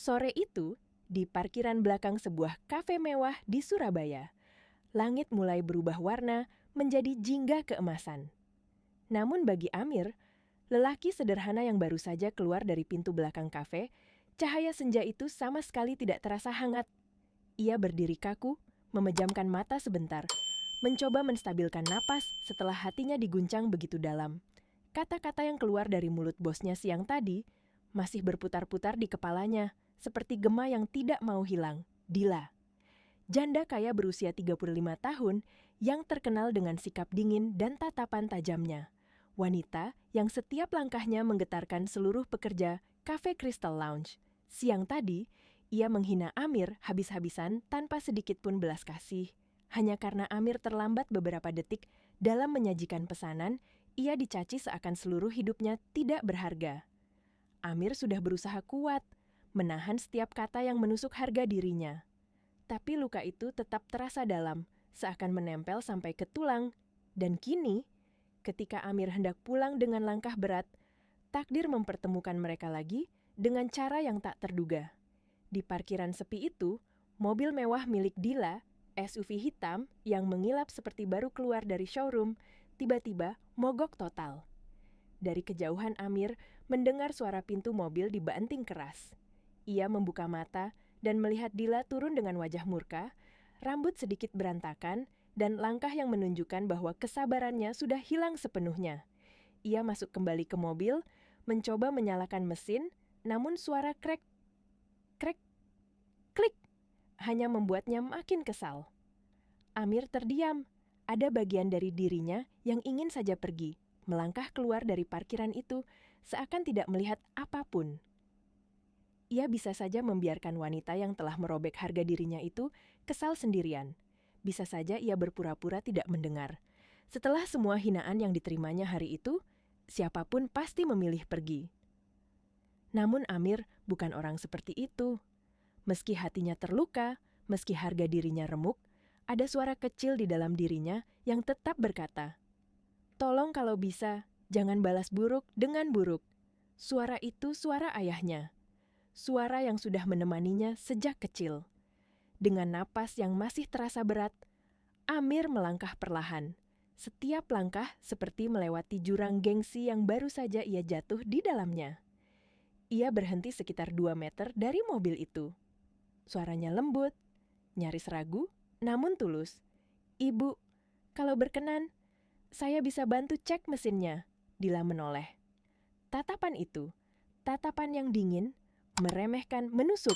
Sore itu, di parkiran belakang sebuah kafe mewah di Surabaya, langit mulai berubah warna menjadi jingga keemasan. Namun bagi Amir, lelaki sederhana yang baru saja keluar dari pintu belakang kafe, cahaya senja itu sama sekali tidak terasa hangat. Ia berdiri kaku, memejamkan mata sebentar, mencoba menstabilkan napas setelah hatinya diguncang begitu dalam. Kata-kata yang keluar dari mulut bosnya siang tadi masih berputar-putar di kepalanya, seperti gema yang tidak mau hilang. Dila, janda kaya berusia 35 tahun yang terkenal dengan sikap dingin dan tatapan tajamnya. Wanita yang setiap langkahnya menggetarkan seluruh pekerja Cafe Crystal Lounge. Siang tadi, ia menghina Amir habis-habisan tanpa sedikit pun belas kasih. Hanya karena Amir terlambat beberapa detik dalam menyajikan pesanan, ia dicaci seakan seluruh hidupnya tidak berharga. Amir sudah berusaha kuat, menahan setiap kata yang menusuk harga dirinya. Tapi luka itu tetap terasa dalam, seakan menempel sampai ke tulang. Dan kini, ketika Amir hendak pulang dengan langkah berat, takdir mempertemukan mereka lagi dengan cara yang tak terduga. Di parkiran sepi itu, mobil mewah milik Dila, SUV hitam yang mengilap seperti baru keluar dari showroom, tiba-tiba mogok total. Dari kejauhan Amir mendengar suara pintu mobil dibanting keras. Ia membuka mata dan melihat Dila turun dengan wajah murka, rambut sedikit berantakan, dan langkah yang menunjukkan bahwa kesabarannya sudah hilang sepenuhnya. Ia masuk kembali ke mobil, mencoba menyalakan mesin, namun suara krek, krek, klik hanya membuatnya makin kesal. Amir terdiam. Ada bagian dari dirinya yang ingin saja pergi, melangkah keluar dari parkiran itu, seakan tidak melihat apapun. Ia bisa saja membiarkan wanita yang telah merobek harga dirinya itu kesal sendirian. Bisa saja ia berpura-pura tidak mendengar. Setelah semua hinaan yang diterimanya hari itu, siapapun pasti memilih pergi. Namun Amir bukan orang seperti itu. Meski hatinya terluka, meski harga dirinya remuk, ada suara kecil di dalam dirinya yang tetap berkata, "Tolong kalau bisa, jangan balas buruk dengan buruk." Suara itu suara ayahnya. Suara yang sudah menemaninya sejak kecil. Dengan napas yang masih terasa berat, Amir melangkah perlahan. Setiap langkah seperti melewati jurang gengsi yang baru saja ia jatuh di dalamnya. Ia berhenti sekitar 2 meter dari mobil itu. Suaranya lembut, nyaris ragu, namun tulus. "Ibu, kalau berkenan, saya bisa bantu cek mesinnya." Dila menoleh. Tatapan itu, tatapan yang dingin, meremehkan, menusuk.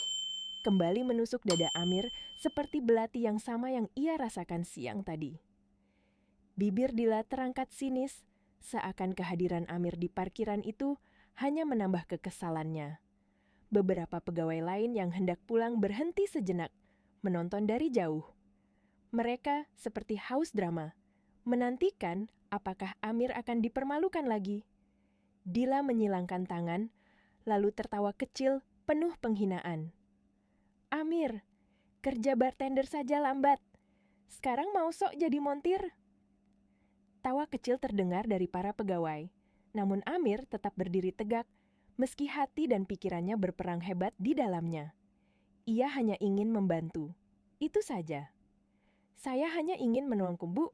Kembali menusuk dada Amir seperti belati yang sama yang ia rasakan siang tadi. Bibir Dila terangkat sinis, seakan kehadiran Amir di parkiran itu hanya menambah kekesalannya. Beberapa pegawai lain yang hendak pulang berhenti sejenak, menonton dari jauh. Mereka seperti haus drama, menantikan apakah Amir akan dipermalukan lagi. Dila menyilangkan tangan, lalu tertawa kecil penuh penghinaan. "Amir, kerja bartender saja lambat. Sekarang mau sok jadi montir?" Tawa kecil terdengar dari para pegawai, namun Amir tetap berdiri tegak, meski hati dan pikirannya berperang hebat di dalamnya. Ia hanya ingin membantu. Itu saja. "Saya hanya ingin menuangku, Bu,"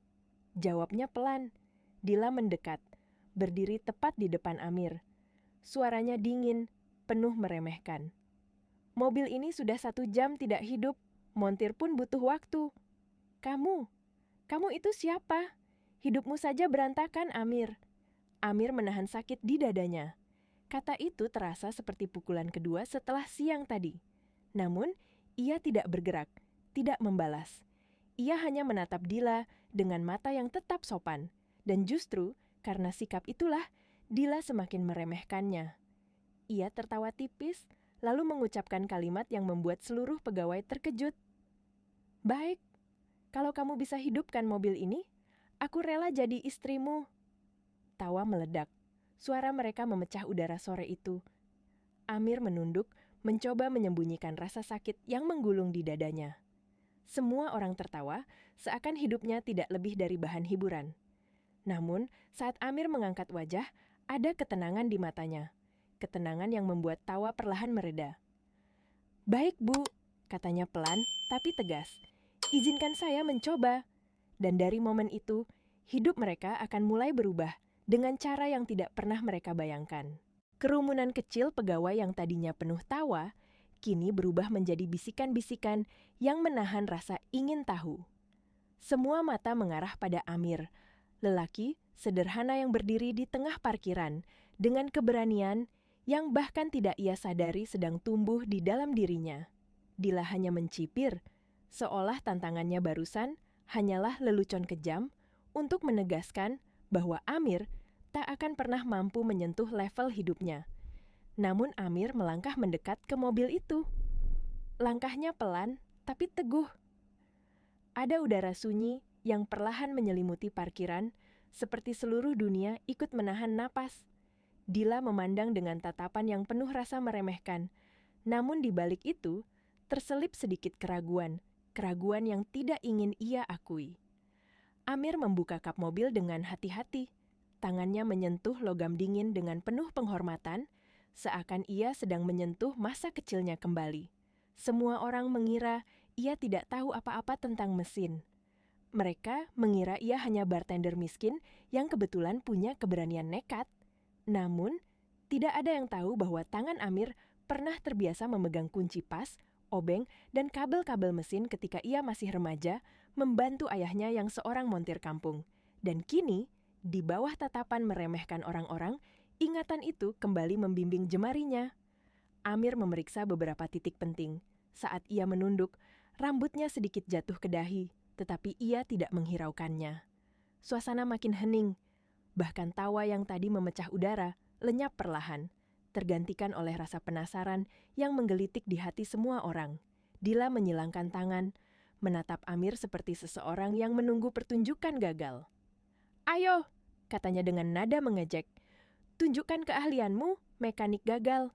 jawabnya pelan. Dila mendekat, berdiri tepat di depan Amir. Suaranya dingin, penuh meremehkan. "Mobil ini sudah 1 jam tidak hidup, montir pun butuh waktu. Kamu itu siapa? Hidupmu saja berantakan, Amir." Amir menahan sakit di dadanya. Kata itu terasa seperti pukulan kedua setelah siang tadi. Namun, ia tidak bergerak, tidak membalas. Ia hanya menatap Dila dengan mata yang tetap sopan. Dan justru karena sikap itulah, Dila semakin meremehkannya. Ia tertawa tipis, lalu mengucapkan kalimat yang membuat seluruh pegawai terkejut. "Baik, kalau kamu bisa hidupkan mobil ini, aku rela jadi istrimu." Tawa meledak. Suara mereka memecah udara sore itu. Amir menunduk, mencoba menyembunyikan rasa sakit yang menggulung di dadanya. Semua orang tertawa, seakan hidupnya tidak lebih dari bahan hiburan. Namun, saat Amir mengangkat wajah, ada ketenangan di matanya. Ketenangan yang membuat tawa perlahan mereda. "Baik, Bu," katanya pelan tapi tegas. "Izinkan saya mencoba." Dan dari momen itu, hidup mereka akan mulai berubah dengan cara yang tidak pernah mereka bayangkan. Kerumunan kecil pegawai yang tadinya penuh tawa, kini berubah menjadi bisikan-bisikan yang menahan rasa ingin tahu. Semua mata mengarah pada Amir, lelaki sederhana yang berdiri di tengah parkiran dengan keberanian yang bahkan tidak ia sadari sedang tumbuh di dalam dirinya. Dila hanya mencipir, seolah tantangannya barusan hanyalah lelucon kejam untuk menegaskan bahwa Amir tak akan pernah mampu menyentuh level hidupnya. Namun Amir melangkah mendekat ke mobil itu. Langkahnya pelan tapi teguh. Ada udara sunyi yang perlahan menyelimuti parkiran, seperti seluruh dunia ikut menahan napas. Dila memandang dengan tatapan yang penuh rasa meremehkan. Namun di balik itu, terselip sedikit keraguan yang tidak ingin ia akui. Amir membuka kap mobil dengan hati-hati. Tangannya menyentuh logam dingin dengan penuh penghormatan, seakan ia sedang menyentuh masa kecilnya kembali. Semua orang mengira ia tidak tahu apa-apa tentang mesin. Mereka mengira ia hanya bartender miskin yang kebetulan punya keberanian nekat. Namun, tidak ada yang tahu bahwa tangan Amir pernah terbiasa memegang kunci pas, obeng, dan kabel-kabel mesin ketika ia masih remaja membantu ayahnya yang seorang montir kampung. Dan kini, di bawah tatapan meremehkan orang-orang, ingatan itu kembali membimbing jemarinya. Amir memeriksa beberapa titik penting. Saat ia menunduk, rambutnya sedikit jatuh ke dahi, tetapi ia tidak menghiraukannya. Suasana makin hening, bahkan tawa yang tadi memecah udara lenyap perlahan, tergantikan oleh rasa penasaran yang menggelitik di hati semua orang. Dila menyilangkan tangan, menatap Amir seperti seseorang yang menunggu pertunjukan gagal. "Ayo," katanya dengan nada mengejek, "tunjukkan keahlianmu, mekanik gagal."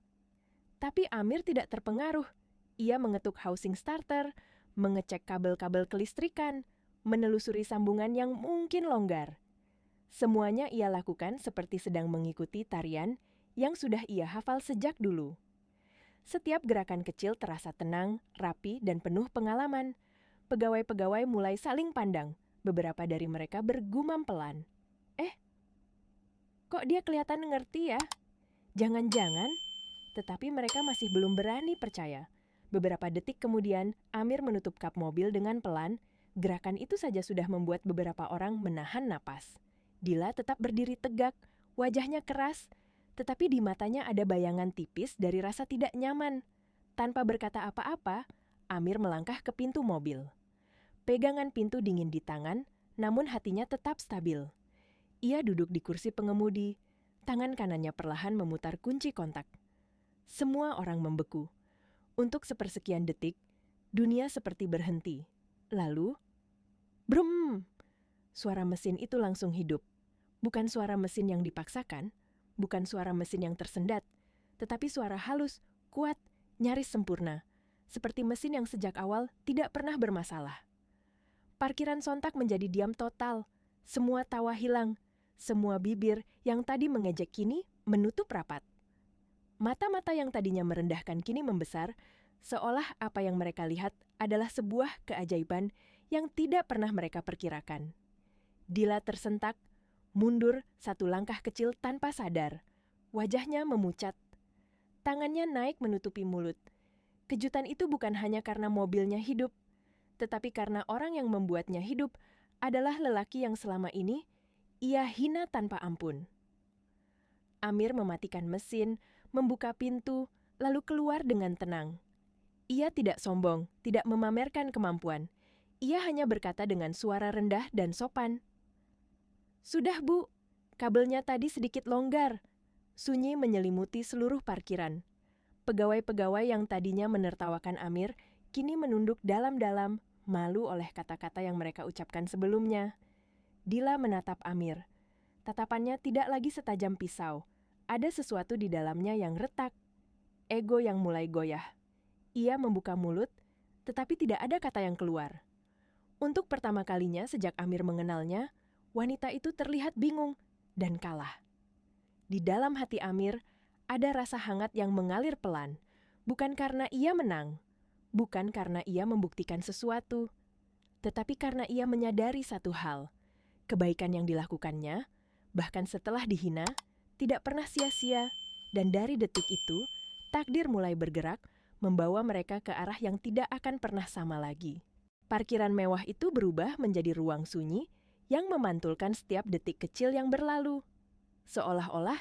Tapi Amir tidak terpengaruh. Ia mengetuk housing starter, mengecek kabel-kabel kelistrikan, menelusuri sambungan yang mungkin longgar. Semuanya ia lakukan seperti sedang mengikuti tarian yang sudah ia hafal sejak dulu. Setiap gerakan kecil terasa tenang, rapi, dan penuh pengalaman. Pegawai-pegawai mulai saling pandang. Beberapa dari mereka bergumam pelan. Kok dia kelihatan ngerti ya? Jangan-jangan, tetapi mereka masih belum berani percaya. Beberapa detik kemudian, Amir menutup kap mobil dengan pelan. Gerakan itu saja sudah membuat beberapa orang menahan napas. Dila tetap berdiri tegak, wajahnya keras, tetapi di matanya ada bayangan tipis dari rasa tidak nyaman. Tanpa berkata apa-apa, Amir melangkah ke pintu mobil. Pegangan pintu dingin di tangan, namun hatinya tetap stabil. Ia duduk di kursi pengemudi, tangan kanannya perlahan memutar kunci kontak. Semua orang membeku. Untuk sepersekian detik, dunia seperti berhenti. Lalu, brum! Suara mesin itu langsung hidup. Bukan suara mesin yang dipaksakan, bukan suara mesin yang tersendat, tetapi suara halus, kuat, nyaris sempurna. Seperti mesin yang sejak awal tidak pernah bermasalah. Parkiran sontak menjadi diam total. Semua tawa hilang. Semua bibir yang tadi mengejek kini menutup rapat. Mata-mata yang tadinya merendahkan kini membesar, seolah apa yang mereka lihat adalah sebuah keajaiban yang tidak pernah mereka perkirakan. Dila tersentak, mundur satu langkah kecil tanpa sadar. Wajahnya memucat. Tangannya naik menutupi mulut. Kejutan itu bukan hanya karena mobilnya hidup, tetapi karena orang yang membuatnya hidup adalah lelaki yang selama ini ia hina tanpa ampun. Amir mematikan mesin, membuka pintu, lalu keluar dengan tenang. Ia tidak sombong, tidak memamerkan kemampuan. Ia hanya berkata dengan suara rendah dan sopan. "Sudah, Bu. Kabelnya tadi sedikit longgar." Sunyi menyelimuti seluruh parkiran. Pegawai-pegawai yang tadinya menertawakan Amir kini menunduk dalam-dalam, malu oleh kata-kata yang mereka ucapkan sebelumnya. Dila menatap Amir. Tatapannya tidak lagi setajam pisau. Ada sesuatu di dalamnya yang retak. Ego yang mulai goyah. Ia membuka mulut, tetapi tidak ada kata yang keluar. Untuk pertama kalinya sejak Amir mengenalnya, wanita itu terlihat bingung dan kalah. Di dalam hati Amir, ada rasa hangat yang mengalir pelan. Bukan karena ia menang, bukan karena ia membuktikan sesuatu, tetapi karena ia menyadari satu hal, kebaikan yang dilakukannya, bahkan setelah dihina, tidak pernah sia-sia, dan dari detik itu, takdir mulai bergerak, membawa mereka ke arah yang tidak akan pernah sama lagi. Parkiran mewah itu berubah menjadi ruang sunyi yang memantulkan setiap detik kecil yang berlalu. Seolah-olah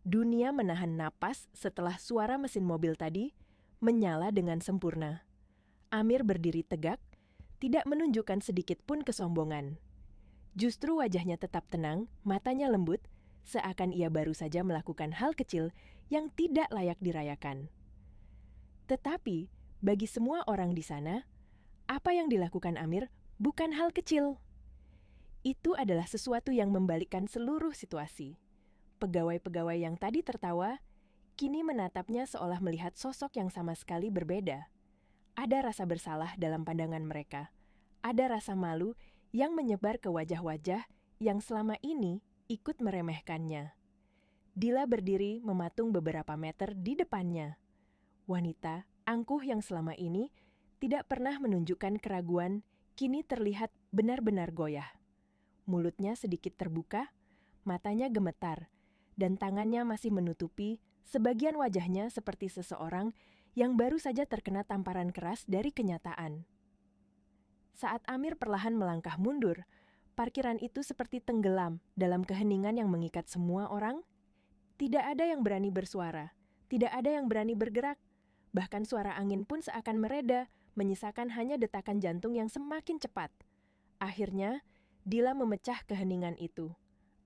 dunia menahan napas setelah suara mesin mobil tadi menyala dengan sempurna. Amir berdiri tegak, tidak menunjukkan sedikit pun kesombongan. Justru wajahnya tetap tenang, matanya lembut, seakan ia baru saja melakukan hal kecil yang tidak layak dirayakan. Tetapi, bagi semua orang di sana, apa yang dilakukan Amir bukan hal kecil. Itu adalah sesuatu yang membalikkan seluruh situasi. Pegawai-pegawai yang tadi tertawa, kini menatapnya seolah melihat sosok yang sama sekali berbeda. Ada rasa bersalah dalam pandangan mereka. Ada rasa malu yang menyebar ke wajah-wajah yang selama ini ikut meremehkannya. Dila berdiri mematung beberapa meter di depannya. Wanita angkuh yang selama ini tidak pernah menunjukkan keraguan, kini terlihat benar-benar goyah. Mulutnya sedikit terbuka, matanya gemetar, dan tangannya masih menutupi sebagian wajahnya seperti seseorang yang baru saja terkena tamparan keras dari kenyataan. Saat Amir perlahan melangkah mundur, parkiran itu seperti tenggelam dalam keheningan yang mengikat semua orang. Tidak ada yang berani bersuara, tidak ada yang berani bergerak. Bahkan suara angin pun seakan mereda, menyisakan hanya detakan jantung yang semakin cepat. Akhirnya, Dila memecah keheningan itu.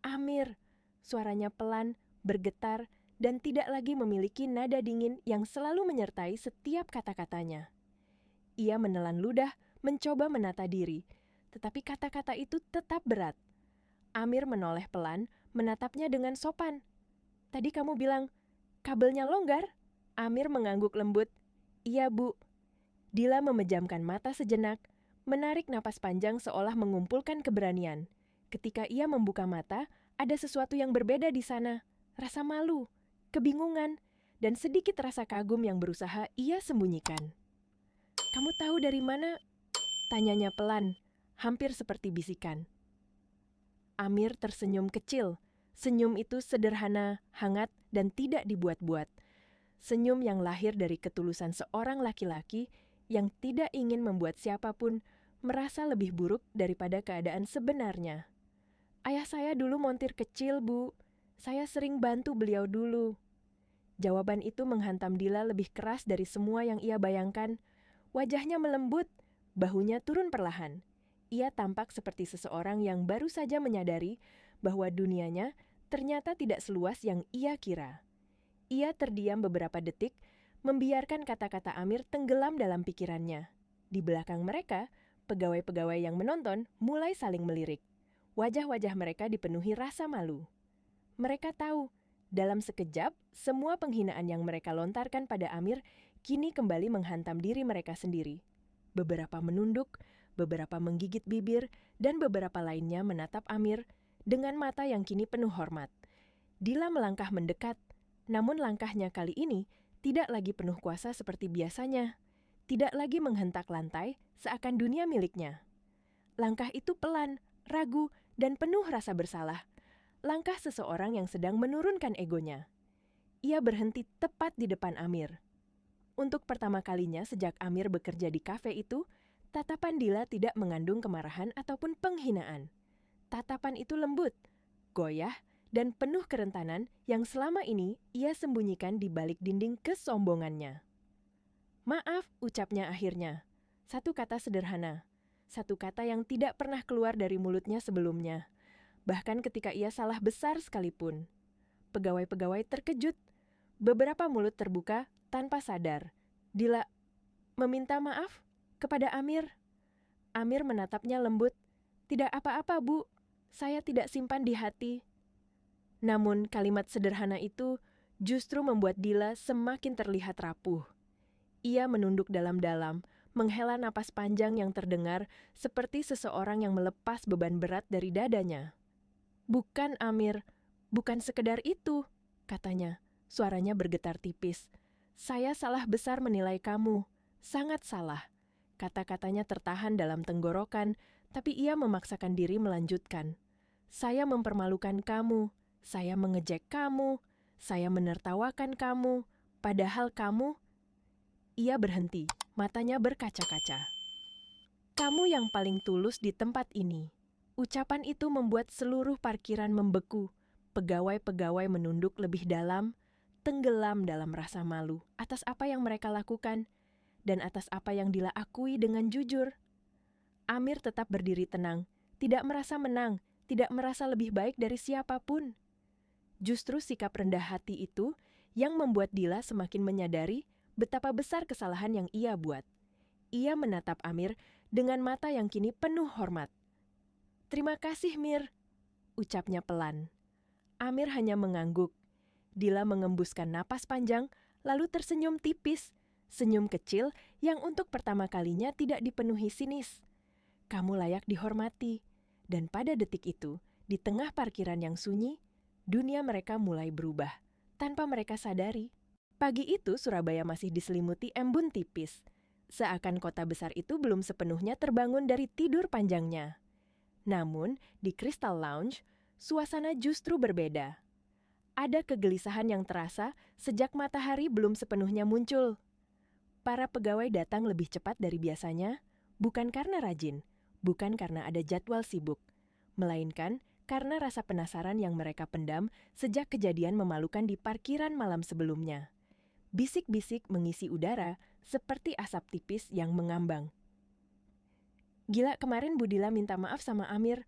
Amir, suaranya pelan, bergetar, dan tidak lagi memiliki nada dingin yang selalu menyertai setiap kata-katanya. Ia menelan ludah, mencoba menata diri, tetapi kata-kata itu tetap berat. Amir menoleh pelan, menatapnya dengan sopan. Tadi kamu bilang, kabelnya longgar? Amir mengangguk lembut. Iya, Bu. Dila memejamkan mata sejenak, menarik napas panjang seolah mengumpulkan keberanian. Ketika ia membuka mata, ada sesuatu yang berbeda di sana. Rasa malu, kebingungan, dan sedikit rasa kagum yang berusaha ia sembunyikan. Kamu tahu dari mana? Tanyanya pelan, hampir seperti bisikan. Amir tersenyum kecil. Senyum itu sederhana, hangat, dan tidak dibuat-buat. Senyum yang lahir dari ketulusan seorang laki-laki yang tidak ingin membuat siapapun merasa lebih buruk daripada keadaan sebenarnya. Ayah saya dulu montir kecil, Bu. Saya sering bantu beliau dulu. Jawaban itu menghantam Dila lebih keras dari semua yang ia bayangkan. Wajahnya melembut, bahunya turun perlahan. Ia tampak seperti seseorang yang baru saja menyadari bahwa dunianya ternyata tidak seluas yang ia kira. Ia terdiam beberapa detik, membiarkan kata-kata Amir tenggelam dalam pikirannya. Di belakang mereka, pegawai-pegawai yang menonton mulai saling melirik. Wajah-wajah mereka dipenuhi rasa malu. Mereka tahu, dalam sekejap, semua penghinaan yang mereka lontarkan pada Amir kini kembali menghantam diri mereka sendiri. Beberapa menunduk, beberapa menggigit bibir, dan beberapa lainnya menatap Amir dengan mata yang kini penuh hormat. Dila melangkah mendekat, namun langkahnya kali ini tidak lagi penuh kuasa seperti biasanya. Tidak lagi menghentak lantai seakan dunia miliknya. Langkah itu pelan, ragu, dan penuh rasa bersalah. Langkah seseorang yang sedang menurunkan egonya. Ia berhenti tepat di depan Amir. Untuk pertama kalinya sejak Amir bekerja di kafe itu, tatapan Dila tidak mengandung kemarahan ataupun penghinaan. Tatapan itu lembut, goyah, dan penuh kerentanan yang selama ini ia sembunyikan di balik dinding kesombongannya. Maaf, ucapnya akhirnya. Satu kata sederhana. Satu kata yang tidak pernah keluar dari mulutnya sebelumnya. Bahkan ketika ia salah besar sekalipun. Pegawai-pegawai terkejut. Beberapa mulut terbuka tanpa sadar. Dila meminta maaf kepada Amir. Amir menatapnya lembut. Tidak apa-apa, Bu. Saya tidak simpan di hati. Namun kalimat sederhana itu justru membuat Dila semakin terlihat rapuh. Ia menunduk dalam-dalam, menghela napas panjang yang terdengar seperti seseorang yang melepas beban berat dari dadanya. Bukan, Amir, bukan sekedar itu, katanya. Suaranya bergetar tipis. Saya salah besar menilai kamu. Sangat salah. Kata-katanya tertahan dalam tenggorokan, tapi ia memaksakan diri melanjutkan. Saya mempermalukan kamu, saya mengejek kamu, saya menertawakan kamu, padahal kamu... Ia berhenti, matanya berkaca-kaca. Kamu yang paling tulus di tempat ini. Ucapan itu membuat seluruh parkiran membeku. Pegawai-pegawai menunduk lebih dalam, tenggelam dalam rasa malu atas apa yang mereka lakukan dan atas apa yang Dila akui dengan jujur. Amir tetap berdiri tenang, tidak merasa menang, tidak merasa lebih baik dari siapapun. Justru sikap rendah hati itu yang membuat Dila semakin menyadari betapa besar kesalahan yang ia buat. Ia menatap Amir dengan mata yang kini penuh hormat. "Terima kasih, Mir," ucapnya pelan. Amir hanya mengangguk. Dila mengembuskan napas panjang, lalu tersenyum tipis. Senyum kecil yang untuk pertama kalinya tidak dipenuhi sinis. "Kamu layak dihormati." Dan pada detik itu, di tengah parkiran yang sunyi, dunia mereka mulai berubah, tanpa mereka sadari. Pagi itu Surabaya masih diselimuti embun tipis. Seakan kota besar itu belum sepenuhnya terbangun dari tidur panjangnya. Namun, di Crystal Lounge, suasana justru berbeda. Ada kegelisahan yang terasa sejak matahari belum sepenuhnya muncul. Para pegawai datang lebih cepat dari biasanya, bukan karena rajin, bukan karena ada jadwal sibuk, melainkan karena rasa penasaran yang mereka pendam sejak kejadian memalukan di parkiran malam sebelumnya. Bisik-bisik mengisi udara seperti asap tipis yang mengambang. "Gila, kemarin Bu Dila minta maaf sama Amir.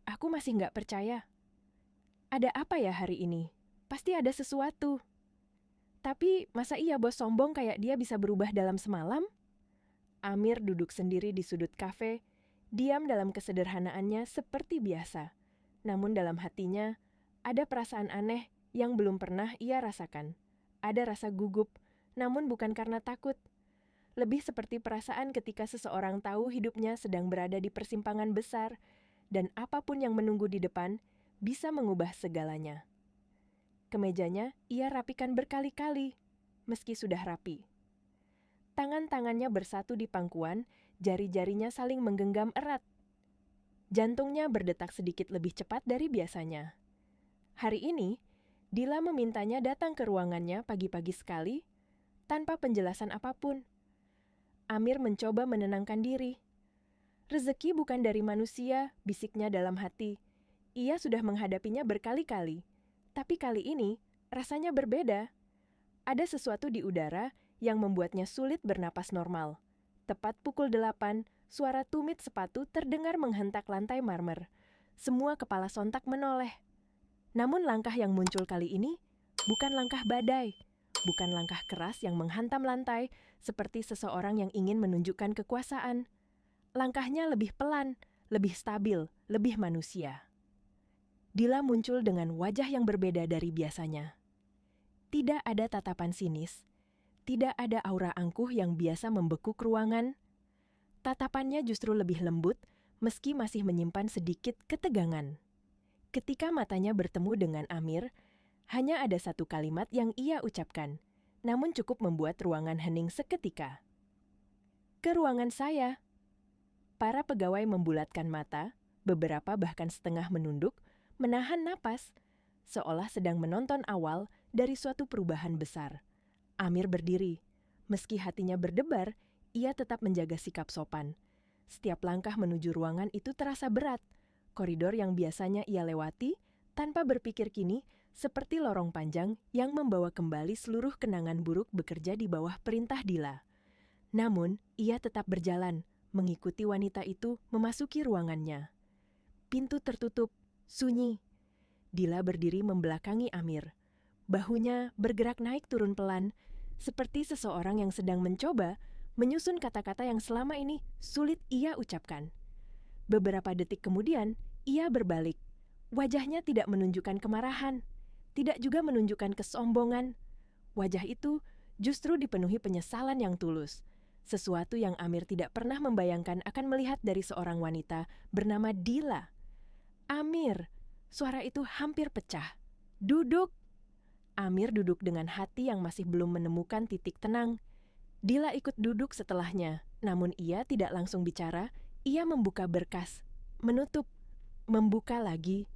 Aku masih nggak percaya. Ada apa ya hari ini? Pasti ada sesuatu. Tapi masa iya bos sombong kayak dia bisa berubah dalam semalam?" Amir duduk sendiri di sudut kafe, diam dalam kesederhanaannya seperti biasa. Namun dalam hatinya, ada perasaan aneh yang belum pernah ia rasakan. Ada rasa gugup, namun bukan karena takut. Lebih seperti perasaan ketika seseorang tahu hidupnya sedang berada di persimpangan besar, dan apapun yang menunggu di depan bisa mengubah segalanya. Kemejanya ia rapikan berkali-kali, meski sudah rapi. Tangan-tangannya bersatu di pangkuan, jari-jarinya saling menggenggam erat. Jantungnya berdetak sedikit lebih cepat dari biasanya. Hari ini, Dila memintanya datang ke ruangannya pagi-pagi sekali, tanpa penjelasan apapun. Amir mencoba menenangkan diri. "Rezeki bukan dari manusia," bisiknya dalam hati. Ia sudah menghadapinya berkali-kali, tapi kali ini rasanya berbeda. Ada sesuatu di udara yang membuatnya sulit bernapas normal. Tepat pukul 8, suara tumit sepatu terdengar menghentak lantai marmer. Semua kepala sontak menoleh. Namun langkah yang muncul kali ini bukan langkah badai, bukan langkah keras yang menghantam lantai seperti seseorang yang ingin menunjukkan kekuasaan. Langkahnya lebih pelan, lebih stabil, lebih manusia. Dila muncul dengan wajah yang berbeda dari biasanya. Tidak ada tatapan sinis, tidak ada aura angkuh yang biasa membekuk ruangan. Tatapannya justru lebih lembut, meski masih menyimpan sedikit ketegangan. Ketika matanya bertemu dengan Amir, hanya ada satu kalimat yang ia ucapkan, namun cukup membuat ruangan hening seketika. "Ke ruangan saya." Para pegawai membulatkan mata, beberapa bahkan setengah menunduk, menahan napas, seolah sedang menonton awal dari suatu perubahan besar. Amir berdiri. Meski hatinya berdebar, ia tetap menjaga sikap sopan. Setiap langkah menuju ruangan itu terasa berat. Koridor yang biasanya ia lewati, tanpa berpikir kini, seperti lorong panjang yang membawa kembali seluruh kenangan buruk bekerja di bawah perintah Dila. Namun, ia tetap berjalan, mengikuti wanita itu memasuki ruangannya. Pintu tertutup, sunyi. Dila berdiri membelakangi Amir. Bahunya bergerak naik turun pelan, seperti seseorang yang sedang mencoba menyusun kata-kata yang selama ini sulit ia ucapkan. Beberapa detik kemudian, ia berbalik. Wajahnya tidak menunjukkan kemarahan, tidak juga menunjukkan kesombongan. Wajah itu justru dipenuhi penyesalan yang tulus. Sesuatu yang Amir tidak pernah membayangkan akan melihat dari seorang wanita bernama Dila. "Amir!" Suara itu hampir pecah. "Duduk!" Amir duduk dengan hati yang masih belum menemukan titik tenang. Dila ikut duduk setelahnya, namun ia tidak langsung bicara. Ia membuka berkas, menutup, membuka lagi,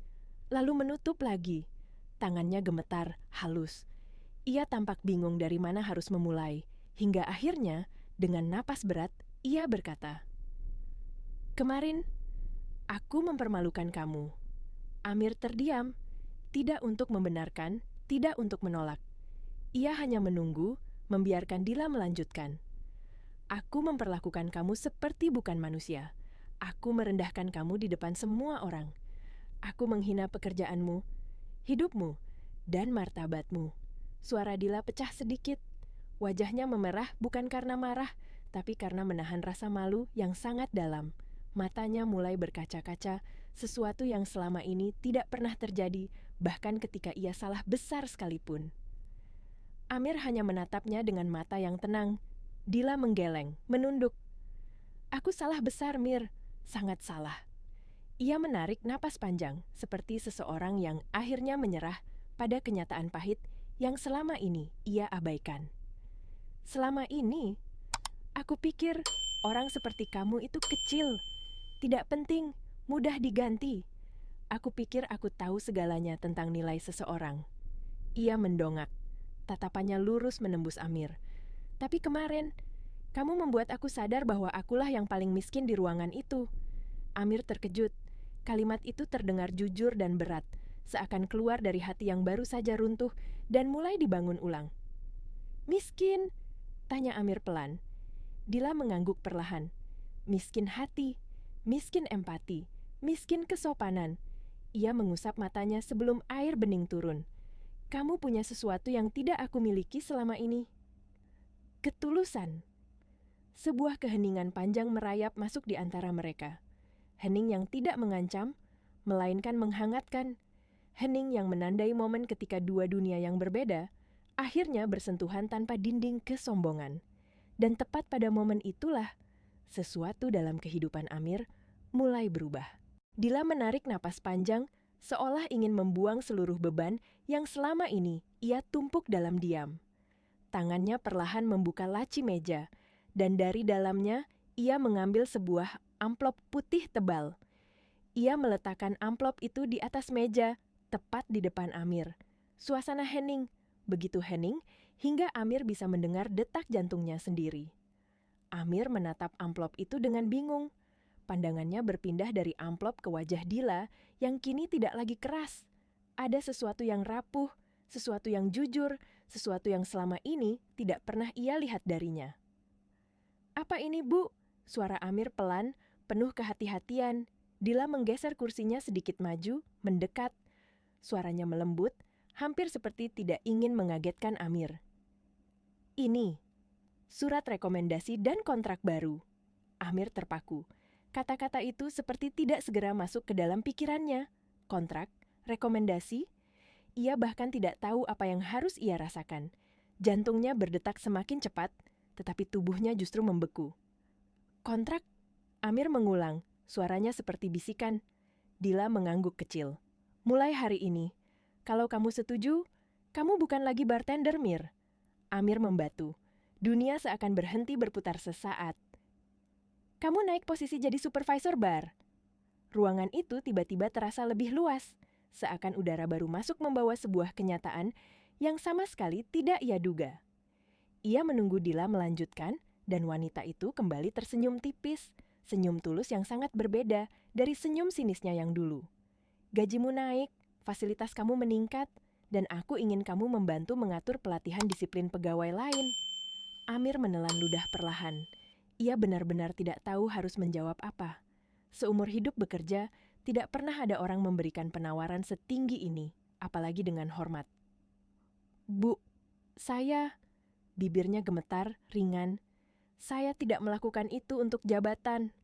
lalu menutup lagi. Tangannya gemetar, halus. Ia tampak bingung dari mana harus memulai, hingga akhirnya, dengan napas berat, ia berkata, "Kemarin, aku mempermalukan kamu." Amir terdiam, tidak untuk membenarkan, tidak untuk menolak. Ia hanya menunggu, membiarkan Dila melanjutkan. "Aku memperlakukan kamu seperti bukan manusia. Aku merendahkan kamu di depan semua orang. Aku menghina pekerjaanmu, hidupmu, dan martabatmu." Suara Dila pecah sedikit. Wajahnya memerah bukan karena marah, tapi karena menahan rasa malu yang sangat dalam. Matanya mulai berkaca-kaca, sesuatu yang selama ini tidak pernah terjadi, bahkan ketika ia salah besar sekalipun. Amir hanya menatapnya dengan mata yang tenang. Dila menggeleng, menunduk. "Aku salah besar, Mir. Sangat salah." Ia menarik napas panjang, seperti seseorang yang akhirnya menyerah pada kenyataan pahit yang selama ini ia abaikan. "Selama ini, aku pikir orang seperti kamu itu kecil, tidak penting, mudah diganti. Aku pikir aku tahu segalanya tentang nilai seseorang." Ia mendongak. Tatapannya lurus menembus Amir. "Tapi kemarin, kamu membuat aku sadar bahwa akulah yang paling miskin di ruangan itu." Amir terkejut. Kalimat itu terdengar jujur dan berat, seakan keluar dari hati yang baru saja runtuh dan mulai dibangun ulang. "Miskin?" tanya Amir pelan. Dila mengangguk perlahan. "Miskin hati, miskin empati, miskin kesopanan." Ia mengusap matanya sebelum air bening turun. "Kamu punya sesuatu yang tidak aku miliki selama ini." Ketulusan. Sebuah keheningan panjang merayap masuk di antara mereka. Hening yang tidak mengancam, melainkan menghangatkan. Hening yang menandai momen ketika dua dunia yang berbeda akhirnya bersentuhan tanpa dinding kesombongan. Dan tepat pada momen itulah, sesuatu dalam kehidupan Amir mulai berubah. Dila menarik napas panjang, seolah ingin membuang seluruh beban yang selama ini ia tumpuk dalam diam. Tangannya perlahan membuka laci meja, dan dari dalamnya ia mengambil sebuah amplop putih tebal. Ia meletakkan amplop itu di atas meja, tepat di depan Amir. Suasana hening, begitu hening hingga Amir bisa mendengar detak jantungnya sendiri. Amir menatap amplop itu dengan bingung. Pandangannya berpindah dari amplop ke wajah Dila yang kini tidak lagi keras. Ada sesuatu yang rapuh, sesuatu yang jujur, sesuatu yang selama ini tidak pernah ia lihat darinya. "Apa ini, Bu?" Suara Amir pelan, penuh kehati-hatian. Dila menggeser kursinya sedikit maju, mendekat. Suaranya melembut, hampir seperti tidak ingin mengagetkan Amir. "Ini, surat rekomendasi dan kontrak baru." Amir terpaku. Kata-kata itu seperti tidak segera masuk ke dalam pikirannya. Kontrak, rekomendasi. Ia bahkan tidak tahu apa yang harus ia rasakan. Jantungnya berdetak semakin cepat, tetapi tubuhnya justru membeku. "Kontrak?" Amir mengulang, suaranya seperti bisikan. Dila mengangguk kecil. "Mulai hari ini, kalau kamu setuju, kamu bukan lagi bartender, Mir." Amir membatu. Dunia seakan berhenti berputar sesaat. "Kamu naik posisi jadi supervisor bar." Ruangan itu tiba-tiba terasa lebih luas, seakan udara baru masuk membawa sebuah kenyataan yang sama sekali tidak ia duga. Ia menunggu Dila melanjutkan, dan wanita itu kembali tersenyum tipis, senyum tulus yang sangat berbeda dari senyum sinisnya yang dulu. "Gajimu naik, fasilitas kamu meningkat, dan aku ingin kamu membantu mengatur pelatihan disiplin pegawai lain." Amir menelan ludah perlahan. Ia benar-benar tidak tahu harus menjawab apa. Seumur hidup bekerja, tidak pernah ada orang memberikan penawaran setinggi ini, apalagi dengan hormat. "Bu, saya..." Bibirnya gemetar, ringan. "Saya tidak melakukan itu untuk jabatan."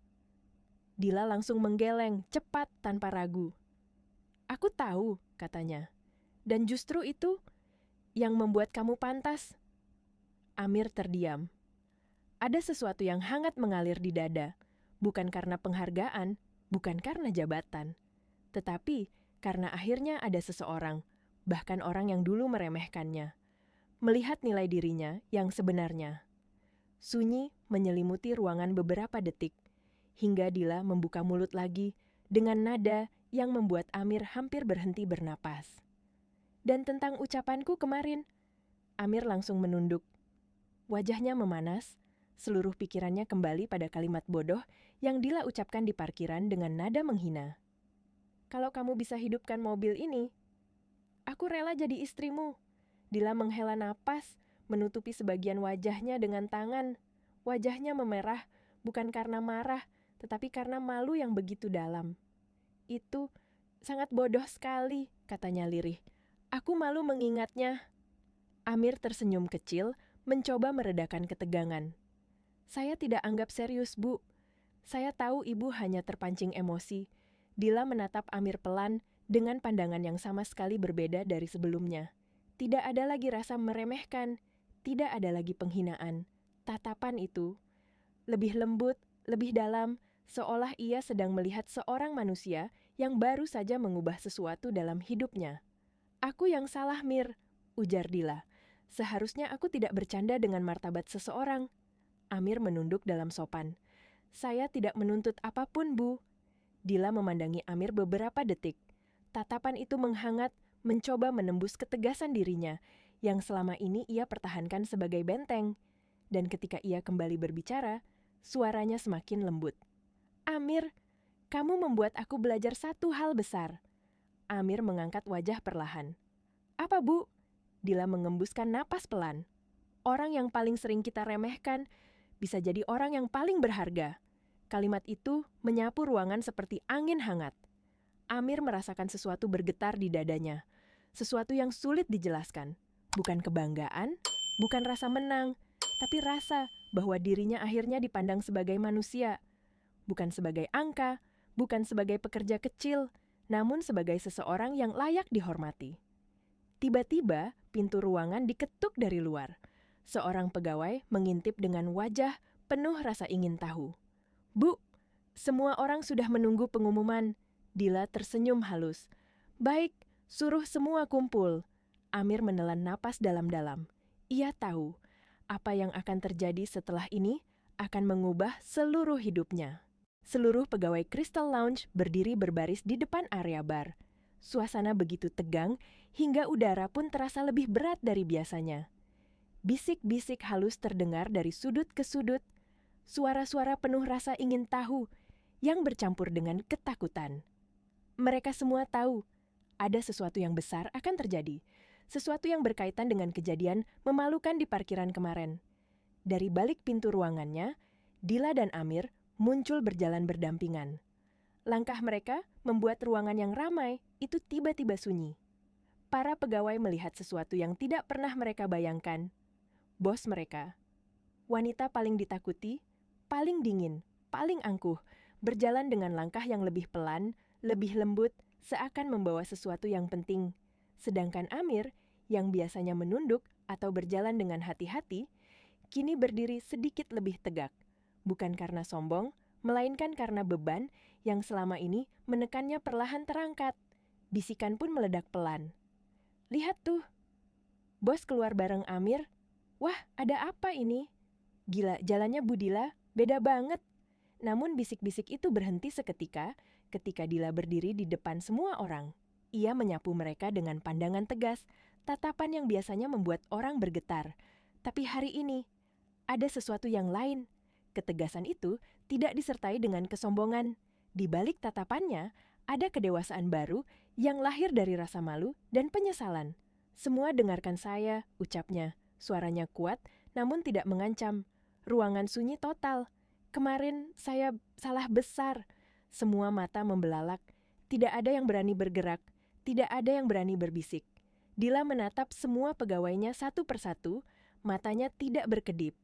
Dila langsung menggeleng, cepat, tanpa ragu. "Aku tahu," katanya. "Dan justru itu yang membuat kamu pantas." Amir terdiam. Ada sesuatu yang hangat mengalir di dada, bukan karena penghargaan, bukan karena jabatan, tetapi karena akhirnya ada seseorang, bahkan orang yang dulu meremehkannya, melihat nilai dirinya yang sebenarnya. Sunyi menyelimuti ruangan beberapa detik, hingga Dila membuka mulut lagi dengan nada yang membuat Amir hampir berhenti bernapas. Dan tentang ucapanku kemarin, Amir langsung menunduk. Wajahnya memanas, seluruh pikirannya kembali pada kalimat bodoh yang Dila ucapkan di parkiran dengan nada menghina. Kalau kamu bisa hidupkan mobil ini, aku rela jadi istrimu. Dila menghela napas, menutupi sebagian wajahnya dengan tangan. Wajahnya memerah, bukan karena marah, tetapi karena malu yang begitu dalam. Itu sangat bodoh sekali, katanya lirih. Aku malu mengingatnya. Amir tersenyum kecil, mencoba meredakan ketegangan. Saya tidak anggap serius, Bu. Saya tahu ibu hanya terpancing emosi. Dila menatap Amir pelan dengan pandangan yang sama sekali berbeda dari sebelumnya. Tidak ada lagi rasa meremehkan, tidak ada lagi penghinaan. Tatapan itu lebih lembut, lebih dalam, seolah ia sedang melihat seorang manusia yang baru saja mengubah sesuatu dalam hidupnya. Aku yang salah, Mir, ujar Dila. Seharusnya aku tidak bercanda dengan martabat seseorang. Amir menunduk dalam sopan. Saya tidak menuntut apapun, Bu. Dila memandangi Amir beberapa detik. Tatapan itu menghangat, mencoba menembus ketegasan dirinya, yang selama ini ia pertahankan sebagai benteng. Dan ketika ia kembali berbicara, suaranya semakin lembut. Amir, kamu membuat aku belajar satu hal besar. Amir mengangkat wajah perlahan. Apa, Bu? Dila mengembuskan napas pelan. Orang yang paling sering kita remehkan bisa jadi orang yang paling berharga. Kalimat itu menyapu ruangan seperti angin hangat. Amir merasakan sesuatu bergetar di dadanya. Sesuatu yang sulit dijelaskan. Bukan kebanggaan, bukan rasa menang, tapi rasa bahwa dirinya akhirnya dipandang sebagai manusia. Bukan sebagai angka, bukan sebagai pekerja kecil, namun sebagai seseorang yang layak dihormati. Tiba-tiba, pintu ruangan diketuk dari luar. Seorang pegawai mengintip dengan wajah penuh rasa ingin tahu. Bu, semua orang sudah menunggu pengumuman. Dila tersenyum halus. Baik, suruh semua kumpul. Amir menelan napas dalam-dalam. Ia tahu, apa yang akan terjadi setelah ini akan mengubah seluruh hidupnya. Seluruh pegawai Crystal Lounge berdiri berbaris di depan area bar. Suasana begitu tegang hingga udara pun terasa lebih berat dari biasanya. Bisik-bisik halus terdengar dari sudut ke sudut. Suara-suara penuh rasa ingin tahu yang bercampur dengan ketakutan. Mereka semua tahu ada sesuatu yang besar akan terjadi. Sesuatu yang berkaitan dengan kejadian memalukan di parkiran kemarin. Dari balik pintu ruangannya, Dila dan Amir muncul berjalan berdampingan. Langkah mereka membuat ruangan yang ramai itu tiba-tiba sunyi. Para pegawai melihat sesuatu yang tidak pernah mereka bayangkan. Bos mereka, wanita paling ditakuti, paling dingin, paling angkuh, berjalan dengan langkah yang lebih pelan, lebih lembut, seakan membawa sesuatu yang penting. Sedangkan Amir, yang biasanya menunduk atau berjalan dengan hati-hati, kini berdiri sedikit lebih tegak. Bukan karena sombong, melainkan karena beban yang selama ini menekannya perlahan terangkat. Bisikan pun meledak pelan. Lihat tuh, bos keluar bareng Amir. Wah, ada apa ini? Gila, jalannya Bu Dila beda banget. Namun bisik-bisik itu berhenti seketika ketika Dila berdiri di depan semua orang. Ia menyapu mereka dengan pandangan tegas, tatapan yang biasanya membuat orang bergetar. Tapi hari ini, ada sesuatu yang lain. Ketegasan itu tidak disertai dengan kesombongan. Di balik tatapannya, ada kedewasaan baru yang lahir dari rasa malu dan penyesalan. Semua dengarkan saya, ucapnya. Suaranya kuat, namun tidak mengancam. Ruangan sunyi total. Kemarin saya salah besar. Semua mata membelalak. Tidak ada yang berani bergerak. Tidak ada yang berani berbisik. Dila menatap semua pegawainya satu persatu, matanya tidak berkedip.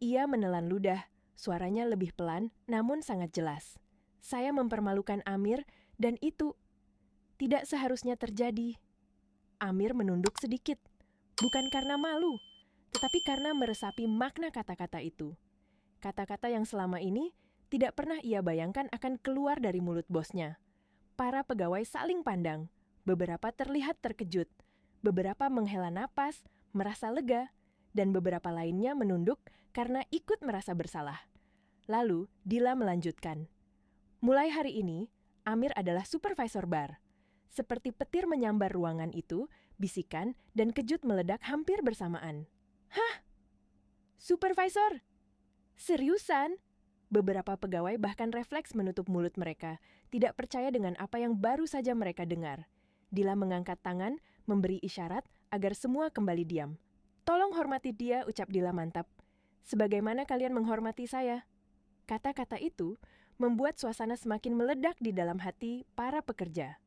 Ia menelan ludah, suaranya lebih pelan namun sangat jelas. Saya mempermalukan Amir dan itu tidak seharusnya terjadi. Amir menunduk sedikit, bukan karena malu, tetapi karena meresapi makna kata-kata itu. Kata-kata yang selama ini tidak pernah ia bayangkan akan keluar dari mulut bosnya. Para pegawai saling pandang, beberapa terlihat terkejut, beberapa menghela napas, merasa lega. dan beberapa lainnya menunduk karena ikut merasa bersalah. Lalu, Dila melanjutkan. Mulai hari ini, Amir adalah supervisor bar. Seperti petir menyambar ruangan itu, bisikan dan kejut meledak hampir bersamaan. Hah? Supervisor? Seriusan? Beberapa pegawai bahkan refleks menutup mulut mereka, tidak percaya dengan apa yang baru saja mereka dengar. Dila mengangkat tangan, memberi isyarat agar semua kembali diam. Tolong hormati dia, ucap Dila mantap. Sebagaimana kalian menghormati saya. Kata-kata itu membuat suasana semakin meledak di dalam hati para pekerja.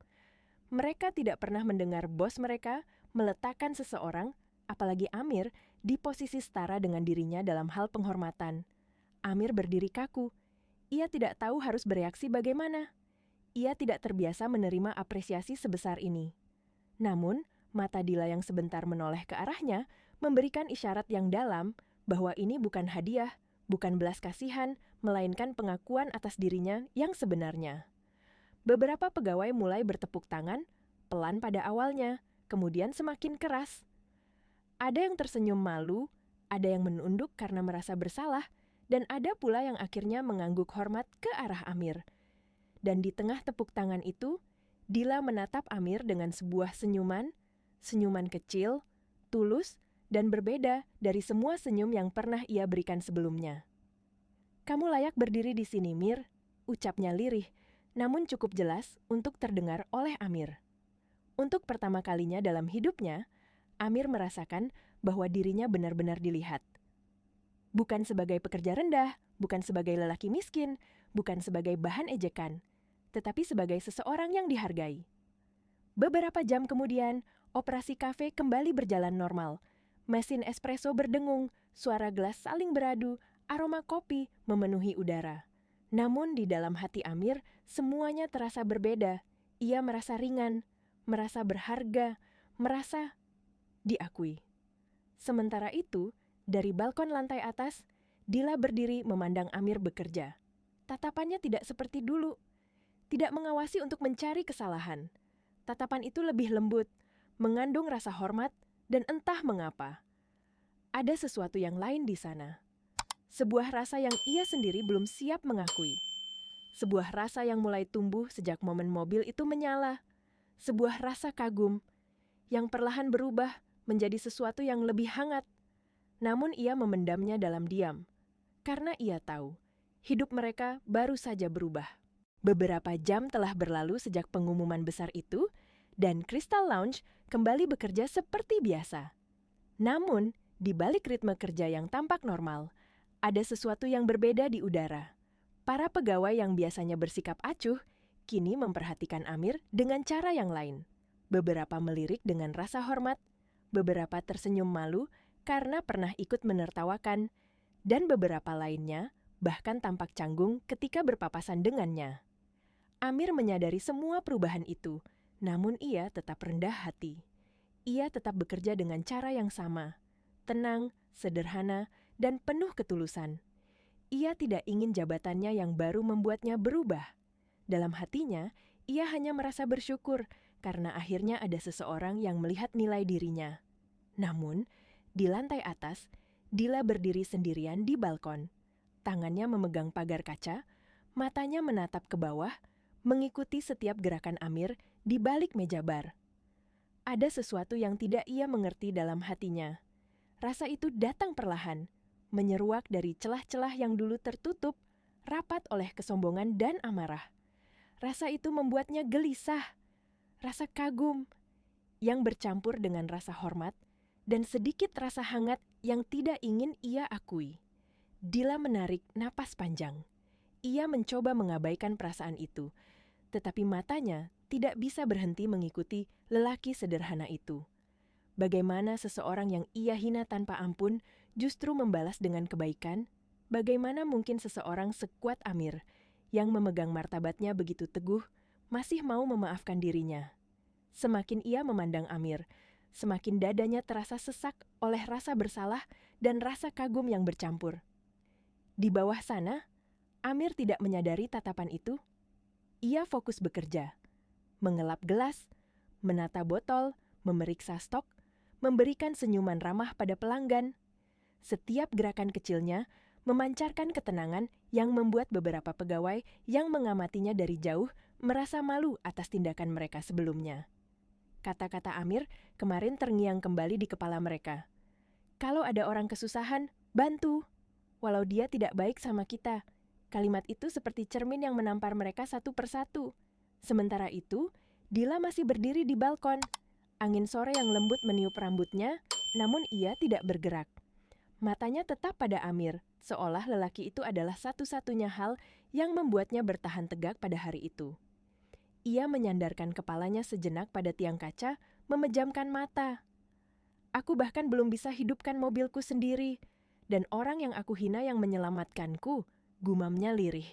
Mereka tidak pernah mendengar bos mereka meletakkan seseorang, apalagi Amir, di posisi setara dengan dirinya dalam hal penghormatan. Amir berdiri kaku. Ia tidak tahu harus bereaksi bagaimana. Ia tidak terbiasa menerima apresiasi sebesar ini. Namun, mata Dila yang sebentar menoleh ke arahnya memberikan isyarat yang dalam bahwa ini bukan hadiah, bukan belas kasihan, melainkan pengakuan atas dirinya yang sebenarnya. Beberapa pegawai mulai bertepuk tangan, pelan pada awalnya, kemudian semakin keras. Ada yang tersenyum malu, ada yang menunduk karena merasa bersalah, dan ada pula yang akhirnya mengangguk hormat ke arah Amir. Dan di tengah tepuk tangan itu, Dila menatap Amir dengan sebuah senyuman kecil, tulus, dan berbeda dari semua senyum yang pernah ia berikan sebelumnya. Kamu layak berdiri di sini, Mir, ucapnya lirih, namun cukup jelas untuk terdengar oleh Amir. Untuk pertama kalinya dalam hidupnya, Amir merasakan bahwa dirinya benar-benar dilihat. Bukan sebagai pekerja rendah, bukan sebagai lelaki miskin, bukan sebagai bahan ejekan, tetapi sebagai seseorang yang dihargai. Beberapa jam kemudian, operasi kafe kembali berjalan normal. Mesin espresso berdengung, suara gelas saling beradu, aroma kopi memenuhi udara. Namun di dalam hati Amir, semuanya terasa berbeda. Ia merasa ringan, merasa berharga, merasa diakui. Sementara itu, dari balkon lantai atas, Dila berdiri memandang Amir bekerja. Tatapannya tidak seperti dulu. Tidak mengawasi untuk mencari kesalahan. Tatapan itu lebih lembut, mengandung rasa hormat, dan entah mengapa. Ada sesuatu yang lain di sana. Sebuah rasa yang ia sendiri belum siap mengakui. Sebuah rasa yang mulai tumbuh sejak momen mobil itu menyala. Sebuah rasa kagum yang perlahan berubah menjadi sesuatu yang lebih hangat. Namun ia memendamnya dalam diam. Karena ia tahu, hidup mereka baru saja berubah. Beberapa jam telah berlalu sejak pengumuman besar itu, dan Crystal Lounge kembali bekerja seperti biasa. Namun, di balik ritme kerja yang tampak normal, ada sesuatu yang berbeda di udara. Para pegawai yang biasanya bersikap acuh, kini memperhatikan Amir dengan cara yang lain. Beberapa melirik dengan rasa hormat, beberapa tersenyum malu karena pernah ikut menertawakan, dan beberapa lainnya bahkan tampak canggung ketika berpapasan dengannya. Amir menyadari semua perubahan itu, namun ia tetap rendah hati. Ia tetap bekerja dengan cara yang sama, tenang, sederhana, dan penuh ketulusan. Ia tidak ingin jabatannya yang baru membuatnya berubah. Dalam hatinya, ia hanya merasa bersyukur karena akhirnya ada seseorang yang melihat nilai dirinya. Namun, di lantai atas, Dila berdiri sendirian di balkon. Tangannya memegang pagar kaca, matanya menatap ke bawah, mengikuti setiap gerakan Amir di balik meja bar. Ada sesuatu yang tidak ia mengerti dalam hatinya. Rasa itu datang perlahan, menyeruak dari celah-celah yang dulu tertutup, rapat oleh kesombongan dan amarah. Rasa itu membuatnya gelisah, rasa kagum, yang bercampur dengan rasa hormat, dan sedikit rasa hangat yang tidak ingin ia akui. Dila menarik napas panjang. Ia mencoba mengabaikan perasaan itu, tetapi matanya tidak bisa berhenti mengikuti lelaki sederhana itu. Bagaimana seseorang yang ia hina tanpa ampun justru membalas dengan kebaikan? Bagaimana mungkin seseorang sekuat Amir, yang memegang martabatnya begitu teguh, masih mau memaafkan dirinya? Semakin ia memandang Amir, semakin dadanya terasa sesak oleh rasa bersalah dan rasa kagum yang bercampur. Di bawah sana, Amir tidak menyadari tatapan itu. Ia fokus bekerja, mengelap gelas, menata botol, memeriksa stok, memberikan senyuman ramah pada pelanggan. Setiap gerakan kecilnya memancarkan ketenangan yang membuat beberapa pegawai yang mengamatinya dari jauh merasa malu atas tindakan mereka sebelumnya. Kata-kata Amir kemarin terngiang kembali di kepala mereka. Kalau ada orang kesusahan, bantu. Walau dia tidak baik sama kita. Kalimat itu seperti cermin yang menampar mereka satu persatu. Sementara itu, Dila masih berdiri di balkon. Angin sore yang lembut meniup rambutnya, namun ia tidak bergerak. Matanya tetap pada Amir, seolah lelaki itu adalah satu-satunya hal yang membuatnya bertahan tegak pada hari itu. Ia menyandarkan kepalanya sejenak pada tiang kaca, memejamkan mata. Aku bahkan belum bisa hidupkan mobilku sendiri, dan orang yang aku hina yang menyelamatkanku, gumamnya lirih.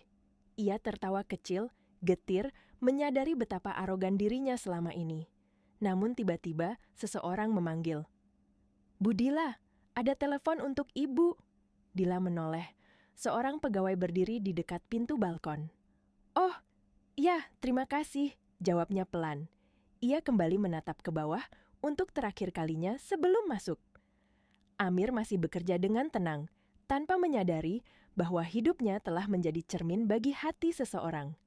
Ia tertawa kecil, getir, menyadari betapa arogan dirinya selama ini. Namun tiba-tiba seseorang memanggil. "Bu Dila, ada telepon untuk ibu." Dila menoleh. Seorang pegawai berdiri di dekat pintu balkon. "Oh, iya, terima kasih," jawabnya pelan. Ia kembali menatap ke bawah untuk terakhir kalinya sebelum masuk. Amir masih bekerja dengan tenang, tanpa menyadari bahwa hidupnya telah menjadi cermin bagi hati seseorang.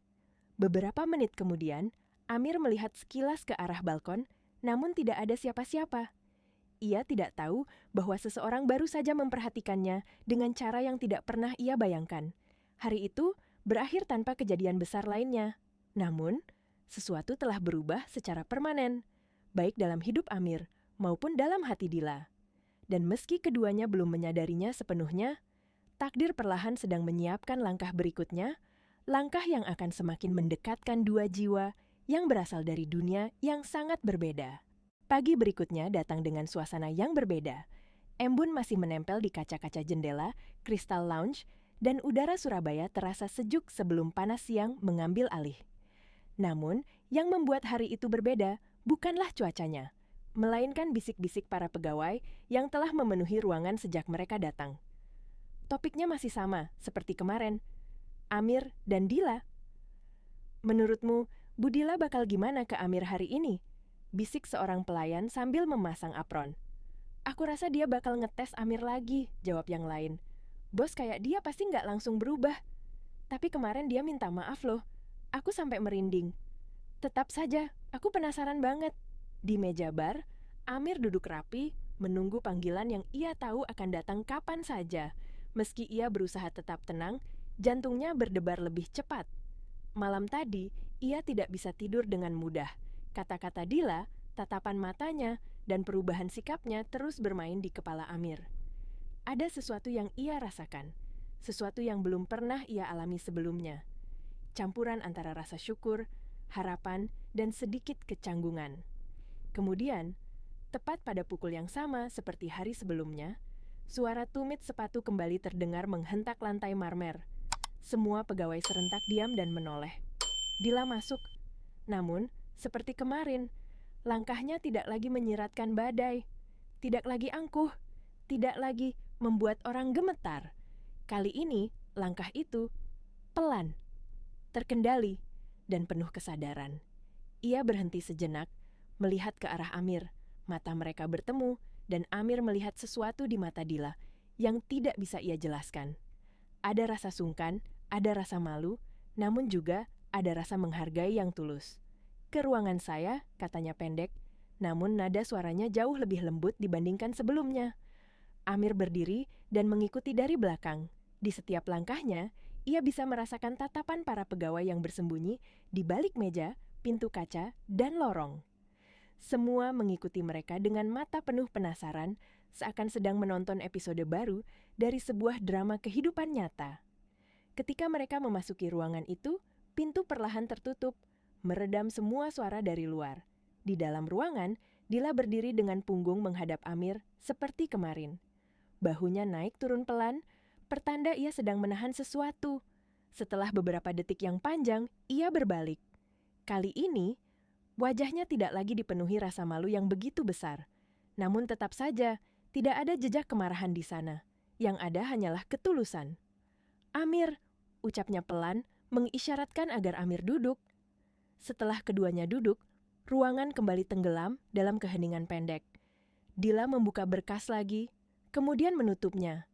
Beberapa menit kemudian, Amir melihat sekilas ke arah balkon, namun tidak ada siapa-siapa. Ia tidak tahu bahwa seseorang baru saja memperhatikannya dengan cara yang tidak pernah ia bayangkan. Hari itu berakhir tanpa kejadian besar lainnya. Namun, sesuatu telah berubah secara permanen, baik dalam hidup Amir maupun dalam hati Dila. Dan meski keduanya belum menyadarinya sepenuhnya, takdir perlahan sedang menyiapkan langkah berikutnya, langkah yang akan semakin mendekatkan dua jiwa yang berasal dari dunia yang sangat berbeda. Pagi berikutnya datang dengan suasana yang berbeda. Embun masih menempel di kaca-kaca jendela, Crystal Lounge, dan udara Surabaya terasa sejuk sebelum panas siang mengambil alih. Namun, yang membuat hari itu berbeda bukanlah cuacanya, melainkan bisik-bisik para pegawai yang telah memenuhi ruangan sejak mereka datang. Topiknya masih sama, seperti kemarin. Amir dan Dila. "Menurutmu, Bu Dila bakal gimana ke Amir hari ini?" bisik seorang pelayan sambil memasang apron. "Aku rasa dia bakal ngetes Amir lagi," jawab yang lain. "Bos kayak dia pasti nggak langsung berubah. Tapi kemarin dia minta maaf loh. Aku sampai merinding." "Tetap saja, aku penasaran banget." Di meja bar, Amir duduk rapi, menunggu panggilan yang ia tahu akan datang kapan saja. Meski ia berusaha tetap tenang, jantungnya berdebar lebih cepat. Malam tadi, ia tidak bisa tidur dengan mudah. Kata-kata Dila, tatapan matanya, dan perubahan sikapnya terus bermain di kepala Amir. Ada sesuatu yang ia rasakan, sesuatu yang belum pernah ia alami sebelumnya. Campuran antara rasa syukur, harapan, dan sedikit kecanggungan. Kemudian, tepat pada pukul yang sama seperti hari sebelumnya, suara tumit sepatu kembali terdengar menghentak lantai marmer. Semua pegawai serentak diam dan menoleh. Dila masuk. Namun, seperti kemarin, langkahnya tidak lagi menyiratkan badai, tidak lagi angkuh, tidak lagi membuat orang gemetar. Kali ini, langkah itu pelan, terkendali, dan penuh kesadaran. Ia berhenti sejenak, melihat ke arah Amir. Mata mereka bertemu, dan Amir melihat sesuatu di mata Dila yang tidak bisa ia jelaskan. Ada rasa sungkan, ada rasa malu, namun juga ada rasa menghargai yang tulus. "Ke ruangan saya," katanya pendek, namun nada suaranya jauh lebih lembut dibandingkan sebelumnya. Amir berdiri dan mengikuti dari belakang. Di setiap langkahnya, ia bisa merasakan tatapan para pegawai yang bersembunyi di balik meja, pintu kaca, dan lorong. Semua mengikuti mereka dengan mata penuh penasaran, seakan sedang menonton episode baru dari sebuah drama kehidupan nyata. Ketika mereka memasuki ruangan itu, pintu perlahan tertutup, meredam semua suara dari luar. Di dalam ruangan, Dila berdiri dengan punggung menghadap Amir seperti kemarin. Bahunya naik turun pelan, pertanda ia sedang menahan sesuatu. Setelah beberapa detik yang panjang, ia berbalik. Kali ini, wajahnya tidak lagi dipenuhi rasa malu yang begitu besar. Namun tetap saja, tidak ada jejak kemarahan di sana. Yang ada hanyalah ketulusan. "Amir," ucapnya pelan, mengisyaratkan agar Amir duduk. Setelah keduanya duduk, ruangan kembali tenggelam dalam keheningan pendek. Dila membuka berkas lagi, kemudian menutupnya.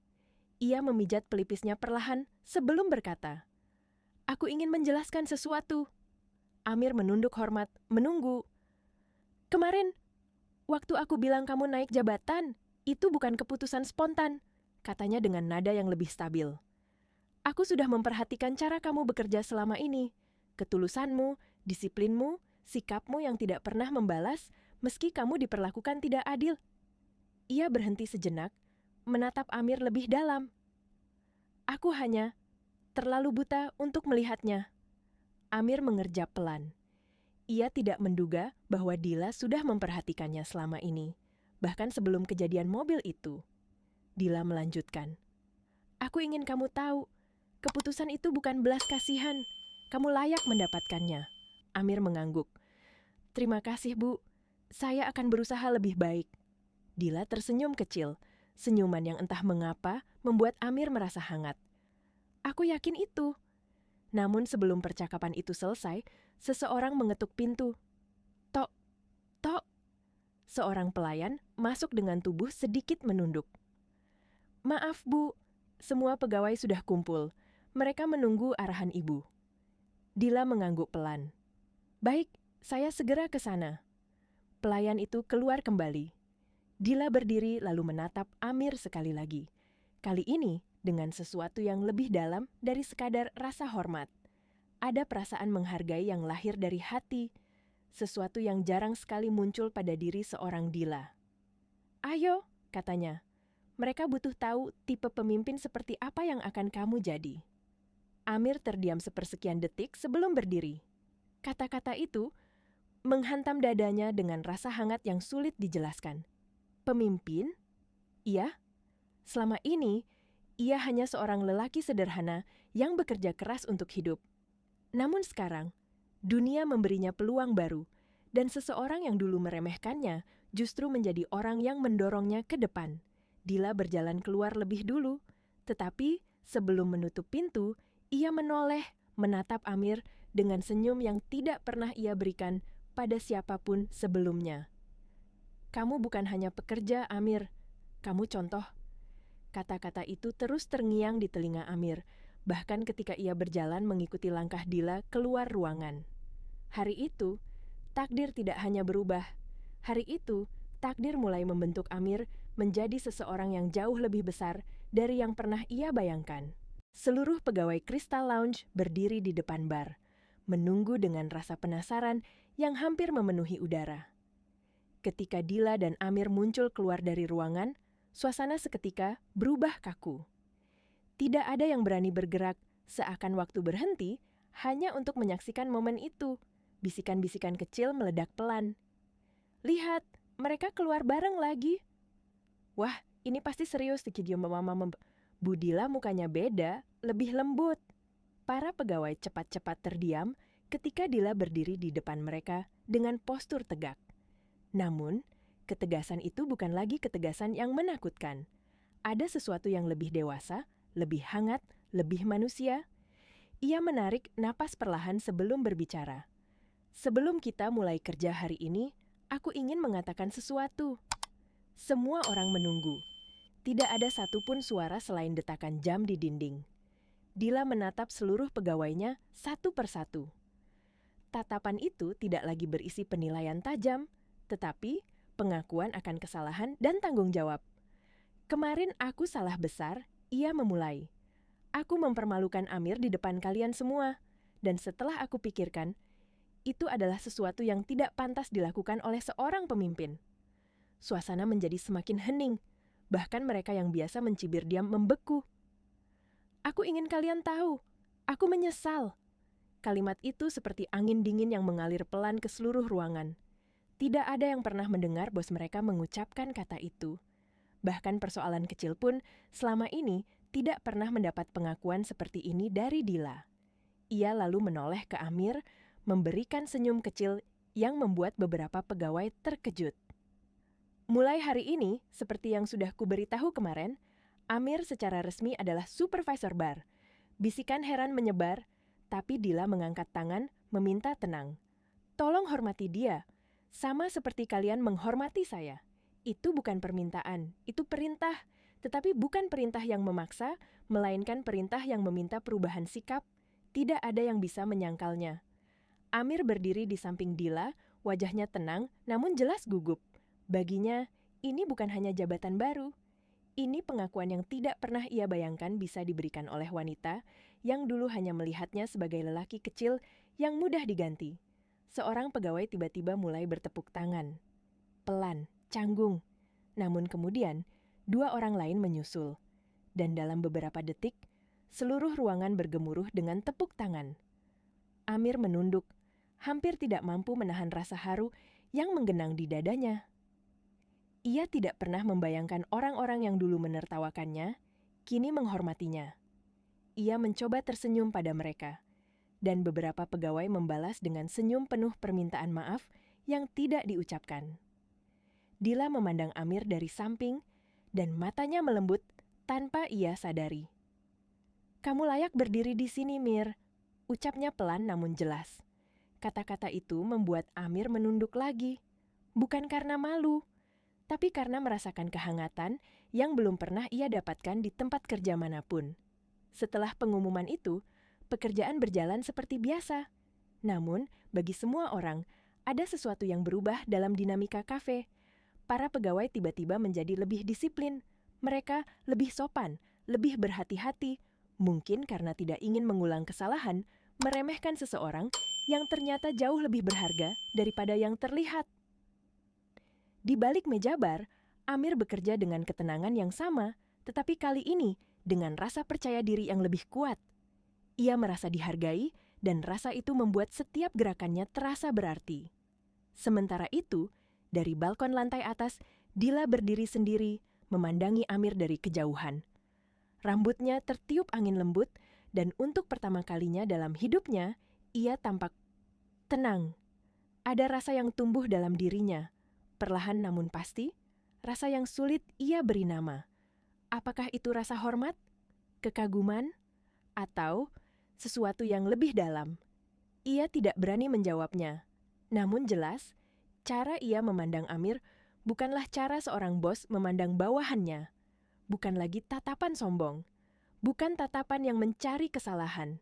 Ia memijat pelipisnya perlahan sebelum berkata, "Aku ingin menjelaskan sesuatu." Amir menunduk hormat, menunggu. "Kemarin, waktu aku bilang kamu naik jabatan, itu bukan keputusan spontan," katanya dengan nada yang lebih stabil. "Aku sudah memperhatikan cara kamu bekerja selama ini. Ketulusanmu, disiplinmu, sikapmu yang tidak pernah membalas meski kamu diperlakukan tidak adil." Ia berhenti sejenak, menatap Amir lebih dalam. "Aku hanya terlalu buta untuk melihatnya." Amir mengerjap pelan. Ia tidak menduga bahwa Dila sudah memperhatikannya selama ini, bahkan sebelum kejadian mobil itu. Dila melanjutkan, "Aku ingin kamu tahu, keputusan itu bukan belas kasihan. Kamu layak mendapatkannya." Amir mengangguk. "Terima kasih, Bu. Saya akan berusaha lebih baik." Dila tersenyum kecil, senyuman yang entah mengapa membuat Amir merasa hangat. "Aku yakin itu." Namun sebelum percakapan itu selesai, seseorang mengetuk pintu. "Tok, tok." Seorang pelayan masuk dengan tubuh sedikit menunduk. "Maaf, Bu. Semua pegawai sudah kumpul. Mereka menunggu arahan Ibu." Dila mengangguk pelan. "Baik, saya segera ke sana." Pelayan itu keluar kembali. Dila berdiri lalu menatap Amir sekali lagi. Kali ini dengan sesuatu yang lebih dalam dari sekadar rasa hormat. Ada perasaan menghargai yang lahir dari hati, sesuatu yang jarang sekali muncul pada diri seorang Dila. "Ayo," katanya. "Mereka butuh tahu tipe pemimpin seperti apa yang akan kamu jadi." Amir terdiam sepersekian detik sebelum berdiri. Kata-kata itu menghantam dadanya dengan rasa hangat yang sulit dijelaskan. Pemimpin? Iya. Selama ini, ia hanya seorang lelaki sederhana yang bekerja keras untuk hidup. Namun sekarang, dunia memberinya peluang baru, dan seseorang yang dulu meremehkannya justru menjadi orang yang mendorongnya ke depan. Dila berjalan keluar lebih dulu, tetapi sebelum menutup pintu, ia menoleh menatap Amir dengan senyum yang tidak pernah ia berikan pada siapapun sebelumnya. "Kamu bukan hanya pekerja, Amir. Kamu contoh." Kata-kata itu terus terngiang di telinga Amir, bahkan ketika ia berjalan mengikuti langkah Dila keluar ruangan. Hari itu, takdir tidak hanya berubah. Hari itu, takdir mulai membentuk Amir menjadi seseorang yang jauh lebih besar dari yang pernah ia bayangkan. Seluruh pegawai Crystal Lounge berdiri di depan bar, menunggu dengan rasa penasaran yang hampir memenuhi udara. Ketika Dila dan Amir muncul keluar dari ruangan, suasana seketika berubah kaku. Tidak ada yang berani bergerak, seakan waktu berhenti hanya untuk menyaksikan momen itu. Bisikan-bisikan kecil meledak pelan. "Lihat, mereka keluar bareng lagi." "Wah, ini pasti serius," dikidium Mama. Bu Dila mukanya beda, lebih lembut. Para pegawai cepat-cepat terdiam ketika Dila berdiri di depan mereka dengan postur tegak. Namun, ketegasan itu bukan lagi ketegasan yang menakutkan. Ada sesuatu yang lebih dewasa, lebih hangat, lebih manusia. Ia menarik napas perlahan sebelum berbicara. "Sebelum kita mulai kerja hari ini, aku ingin mengatakan sesuatu." Semua orang menunggu. Tidak ada satupun suara selain detakan jam di dinding. Dila menatap seluruh pegawainya satu persatu. Tatapan itu tidak lagi berisi penilaian tajam, tetapi pengakuan akan kesalahan dan tanggung jawab. "Kemarin aku salah besar," ia memulai. "Aku mempermalukan Amir di depan kalian semua, dan setelah aku pikirkan, itu adalah sesuatu yang tidak pantas dilakukan oleh seorang pemimpin." Suasana menjadi semakin hening, bahkan mereka yang biasa mencibir diam membeku. "Aku ingin kalian tahu, aku menyesal." Kalimat itu seperti angin dingin yang mengalir pelan ke seluruh ruangan. Tidak ada yang pernah mendengar bos mereka mengucapkan kata itu. Bahkan persoalan kecil pun selama ini tidak pernah mendapat pengakuan seperti ini dari Dila. Ia lalu menoleh ke Amir, memberikan senyum kecil yang membuat beberapa pegawai terkejut. "Mulai hari ini, seperti yang sudah kuberitahu kemarin, Amir secara resmi adalah supervisor bar." Bisikan heran menyebar, tapi Dila mengangkat tangan, meminta tenang. "Tolong hormati dia. Sama seperti kalian menghormati saya. Itu bukan permintaan, itu perintah. Tetapi bukan perintah yang memaksa, melainkan perintah yang meminta perubahan sikap. Tidak ada yang bisa menyangkalnya. Amir berdiri di samping Dila, wajahnya tenang namun jelas gugup. Baginya, ini bukan hanya jabatan baru. Ini pengakuan yang tidak pernah ia bayangkan bisa diberikan oleh wanita yang dulu hanya melihatnya sebagai lelaki kecil yang mudah diganti. Seorang pegawai tiba-tiba mulai bertepuk tangan. Pelan, canggung. Namun kemudian, dua orang lain menyusul. Dan dalam beberapa detik, seluruh ruangan bergemuruh dengan tepuk tangan. Amir menunduk, hampir tidak mampu menahan rasa haru yang menggenang di dadanya. Ia tidak pernah membayangkan orang-orang yang dulu menertawakannya, kini menghormatinya. Ia mencoba tersenyum pada mereka, dan beberapa pegawai membalas dengan senyum penuh permintaan maaf yang tidak diucapkan. Dila memandang Amir dari samping, dan matanya melembut tanpa ia sadari. "Kamu layak berdiri di sini, Mir," ucapnya pelan namun jelas. Kata-kata itu membuat Amir menunduk lagi, bukan karena malu, tapi karena merasakan kehangatan yang belum pernah ia dapatkan di tempat kerja manapun. Setelah pengumuman itu, pekerjaan berjalan seperti biasa. Namun, bagi semua orang, ada sesuatu yang berubah dalam dinamika kafe. Para pegawai tiba-tiba menjadi lebih disiplin. Mereka lebih sopan, lebih berhati-hati, mungkin karena tidak ingin mengulang kesalahan, meremehkan seseorang yang ternyata jauh lebih berharga daripada yang terlihat. Di balik meja bar, Amir bekerja dengan ketenangan yang sama, tetapi kali ini dengan rasa percaya diri yang lebih kuat. Ia merasa dihargai, dan rasa itu membuat setiap gerakannya terasa berarti. Sementara itu, dari balkon lantai atas, Dila berdiri sendiri, memandangi Amir dari kejauhan. Rambutnya tertiup angin lembut, dan untuk pertama kalinya dalam hidupnya, ia tampak tenang. Ada rasa yang tumbuh dalam dirinya. Perlahan namun pasti, rasa yang sulit ia beri nama. Apakah itu rasa hormat, kekaguman, atau sesuatu yang lebih dalam? Ia tidak berani menjawabnya. Namun jelas, cara ia memandang Amir bukanlah cara seorang bos memandang bawahannya. Bukan lagi tatapan sombong. Bukan tatapan yang mencari kesalahan.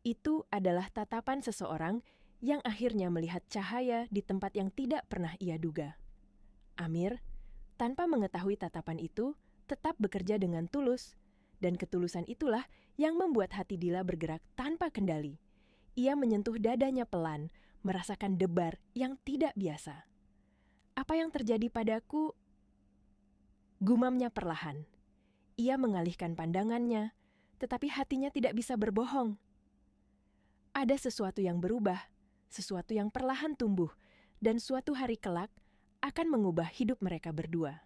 Itu adalah tatapan seseorang yang akhirnya melihat cahaya di tempat yang tidak pernah ia duga. Amir, tanpa mengetahui tatapan itu, tetap bekerja dengan tulus, dan ketulusan itulah yang membuat hati Dila bergerak tanpa kendali. Ia menyentuh dadanya pelan, merasakan debar yang tidak biasa. "Apa yang terjadi padaku?" gumamnya perlahan. Ia mengalihkan pandangannya, tetapi hatinya tidak bisa berbohong. Ada sesuatu yang berubah, sesuatu yang perlahan tumbuh, dan suatu hari kelak akan mengubah hidup mereka berdua.